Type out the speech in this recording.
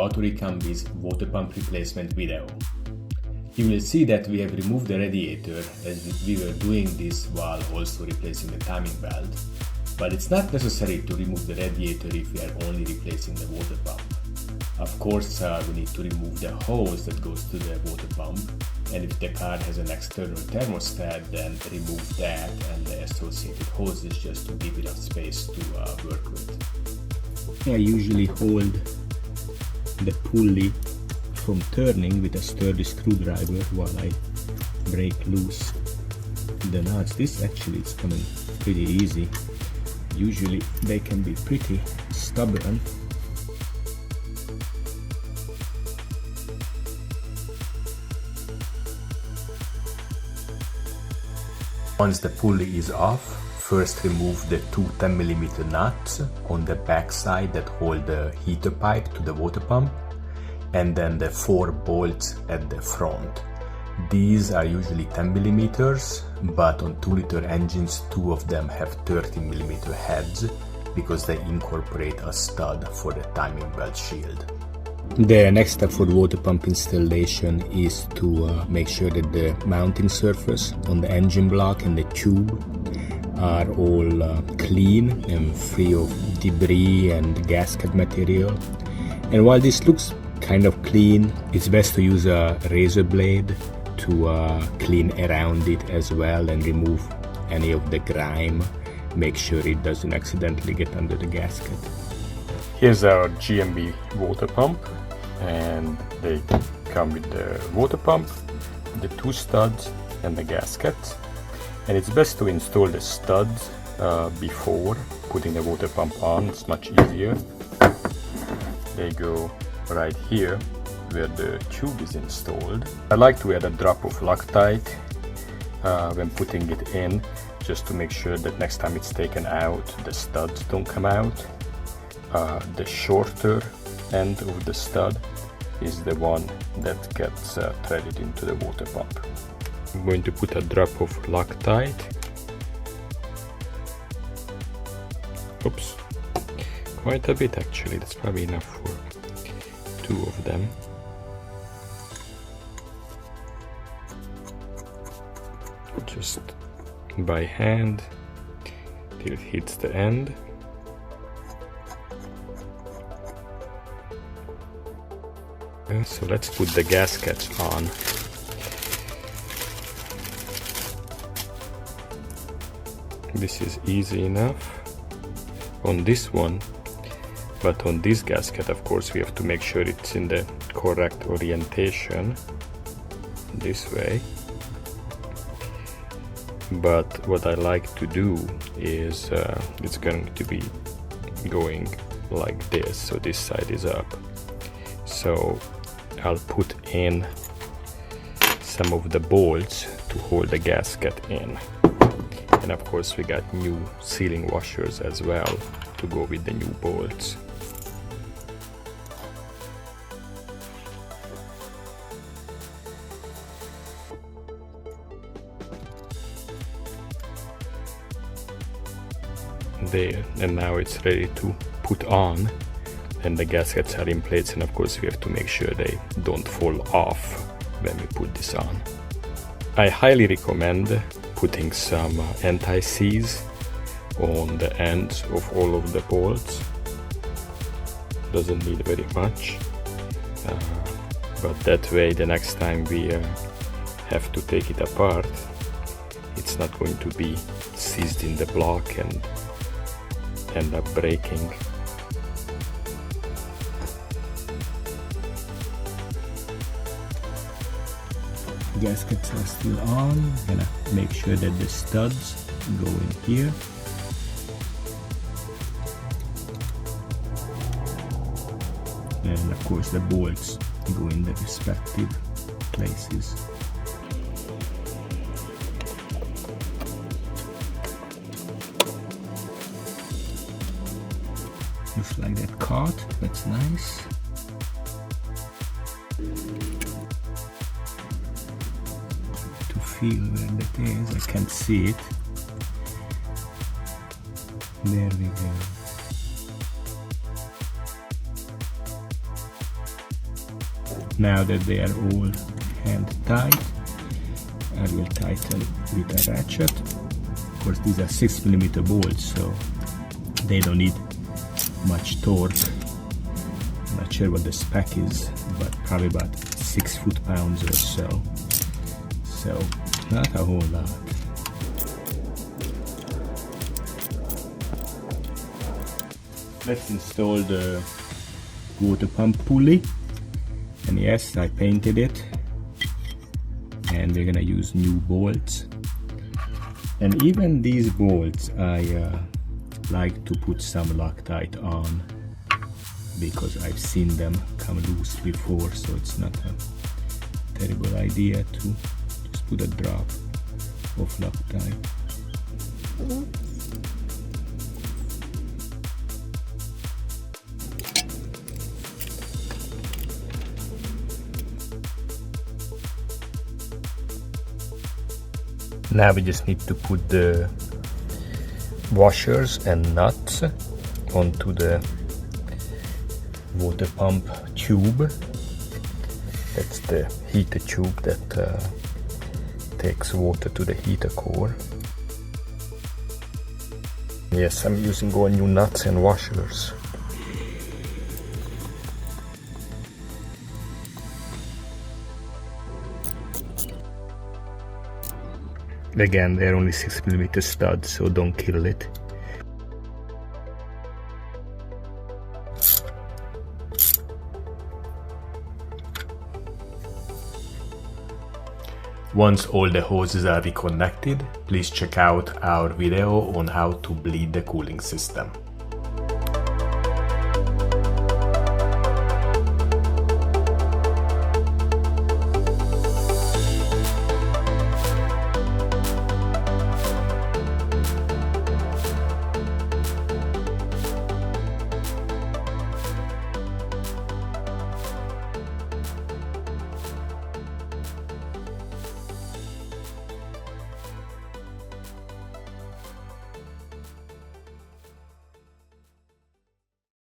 Auto Ricambi's water pump replacement video. You will see that we have removed the radiator as we were doing this while also replacing the timing belt, but it's not necessary to remove the radiator if we are only replacing the water pump. Of course, we need to remove the hose that goes to the water pump, and if the car has an external thermostat, then remove that and the associated hoses just to give enough space to work with. I usually hold the pulley from turning with a sturdy screwdriver while I break loose the nuts. This actually is coming pretty easy. Usually they can be pretty stubborn. Once the pulley is off, first remove the two 10mm nuts on the back side that hold the heater pipe to the water pump, and then the 4 bolts at the front. These are usually 10mm, but on 2-liter engines 2 of them have 13mm heads because they incorporate a stud for the timing belt shield. The next step for the water pump installation is to make sure that the mounting surface on the engine block and the tube are all clean and free of debris and gasket material. And while this looks kind of clean, it's best to use a razor blade to clean around it as well and remove any of the grime. Make sure it doesn't accidentally get under the gasket. Here's our GMB water pump, and they come with the water pump, the 2 studs and the gasket. And it's best to install the studs before putting the water pump on. It's much easier. They go right here where the tube is installed. I like to add a drop of Loctite when putting it in, just to make sure that next time it's taken out the studs don't come out. The shorter end of the stud is the one that gets threaded into the water pump. I'm going to put a drop of Loctite. Oops, quite a bit actually. That's probably enough for 2 of them. Just by hand till it hits the end. So let's put the gaskets on. This is easy enough on this one, but on this gasket of course we have to make sure it's in the correct orientation, this way. But what I like to do is it's going to be going like this, so this side is up. So I'll put in some of the bolts to hold the gasket in. And of course we got new sealing washers as well to go with the new bolts. There, and now it's ready to put on, and the gaskets are in place, and of course we have to make sure they don't fall off when we put this on. I highly recommend putting some anti-seize on the ends of all of the bolts. Doesn't need very much, but that way the next time we have to take it apart, it's not going to be seized in the block and end up breaking. Gaskets are still on. Gonna make sure that the studs go in here. And of course the bolts go in the respective places. Looks like that caught, that's nice. To feel where that is, I can't see it. There we go. Now that they are all hand tight, I will tighten with a ratchet. Of course, these are 6mm bolts, so they don't need much torque. I'm not sure what the spec is, but probably about 6 foot-pounds or so. So not a whole lot. Let's install the water pump pulley. And yes, I painted it. And we're gonna use new bolts. And even these bolts, I like to put some Loctite on, because I've seen them come loose before, so it's not a terrible idea to just put a drop of Loctite. Now we just need to put the washers and nuts onto the water pump tube. That's the heater tube that takes water to the heater core. Yes, I'm using all new nuts and washers. Again, they're only 6mm studs, so don't kill it. Once all the hoses are reconnected, please check out our video on how to bleed the cooling system.